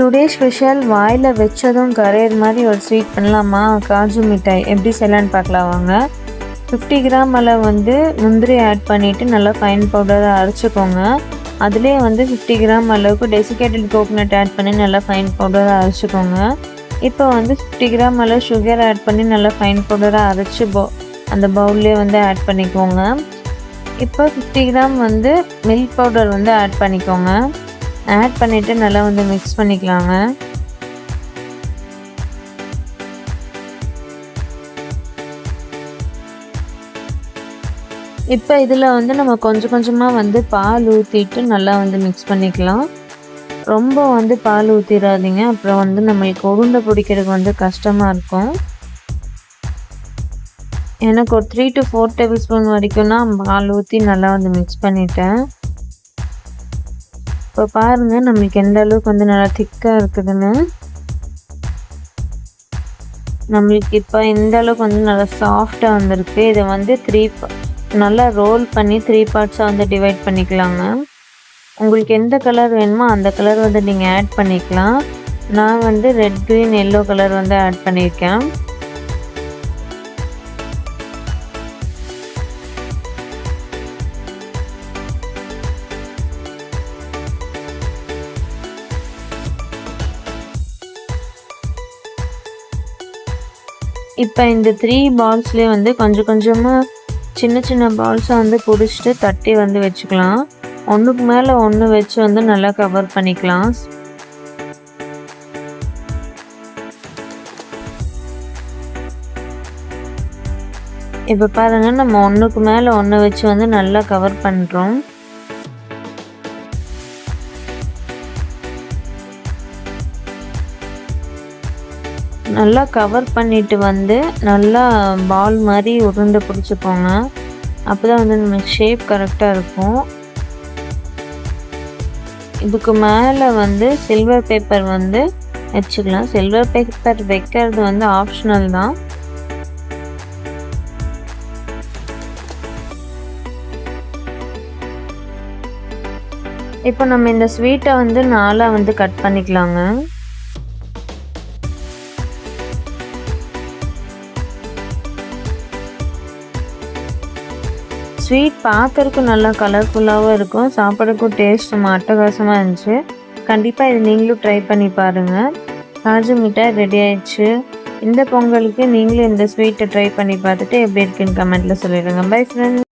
Today special வாயில் வச்சதும் கரையிற மாதிரி ஒரு ஸ்வீட் பண்ணலாமா? காஜு மிட்டாய் எப்படி செய்யலான்னு பார்க்கலாம் வாங்க. 50 கிராம் அளவு முந்திரி ஆட் பண்ணிவிட்டு நல்லா ஃபைன் பவுடரை அரைச்சிக்கோங்க. அதிலே 50 கிராம் அளவுக்கு டெசிகேட்டட் கோகோனட் ஆட் பண்ணி நல்லா ஃபைன் பவுடரை அரைச்சிக்கோங்க. இப்போ 50 கிராம் அளவு சுகர் ஆட் பண்ணி நல்லா ஃபைன் பவுடரை அரைச்சி அந்த பவுல்லே ஆட் பண்ணிக்கோங்க. இப்போ 50 கிராம் மில்க் பவுடர் ஆட் பண்ணிக்கோங்க. ஆட் பண்ணிவிட்டு நல்லா மிக்ஸ் பண்ணிக்கலாங்க. இப்போ இதில் நம்ம கொஞ்சம் கொஞ்சமாக பால் ஊற்றிட்டு நல்லா மிக்ஸ் பண்ணிக்கலாம். ரொம்ப பால் ஊற்றிடாதீங்க, அப்புறம் நம்மளுக்கு உருண்டை பிடிக்கிறதுக்கு கஷ்டமாக இருக்கும். எனக்கு ஒரு 3 to 4 டேபிள் ஸ்பூன் வரைக்கும் தான் பால் ஊற்றி நல்லா மிக்ஸ் பண்ணிட்டேன். இப்போ பாருங்கள் நம்மளுக்கு எந்த அளவுக்கு நல்லா திக்காக இருக்குதுன்னு. நம்மளுக்கு இப்போ இந்த அளவுக்கு நல்லா சாஃப்டாக வந்திருக்கு. இதை நல்லா ரோல் பண்ணி 3 பார்ட்ஸாக டிவைட் பண்ணிக்கலாங்க. உங்களுக்கு எந்த கலர் வேணுமோ அந்த கலர் நீங்கள் ஆட் பண்ணிக்கலாம். நான் red, green, yellow colour add பண்ணியிருக்கேன். இப்போ இந்த 3 பால்ஸ்லேயே கொஞ்சம் கொஞ்சமாக சின்ன சின்ன பால்ஸை பிடிச்சிட்டு தட்டி வச்சுக்கலாம். ஒன்றுக்கு மேலே ஒன்று வச்சு நல்லா கவர் பண்ணிக்கலாம். இப்போ பாருங்கள் நம்ம ஒன்றுக்கு மேலே ஒன்று வச்சு நல்லா கவர் பண்ணுறோம். நல்லா கவர் பண்ணிவிட்டு நல்லா பால் மாதிரி உருண்டை பிடிச்சிக்கோங்க. அப்போ தான் நமக்கு ஷேப் கரெக்டாக இருக்கும். இதுக்கு மேலே சில்வர் பேப்பர் வச்சுக்கலாம். சில்வர் பேப்பர் வைக்கிறது ஆப்ஷனல் தான். இப்போ நம்ம இந்த ஸ்வீட்டை 4 கட் பண்ணிக்கலாங்க. ஸ்வீட் பார்க்கறதுக்கு நல்லா கலர்ஃபுல்லாகவும் இருக்கும், சாப்பிட்றதுக்கும் டேஸ்ட்டும் அட்டகாசமாக இருந்துச்சு. கண்டிப்பாக இது நீங்களும் ட்ரை பண்ணி பாருங்கள். காஜு மிட்டாய் ரெடி ஆயிடுச்சு. இந்த பொங்கலுக்கு நீங்களும் இந்த ஸ்வீட்டை ட்ரை பண்ணி பார்த்துட்டு எப்படி இருக்குன்னு கமெண்ட்டில் சொல்லிடுங்க. Bye friends.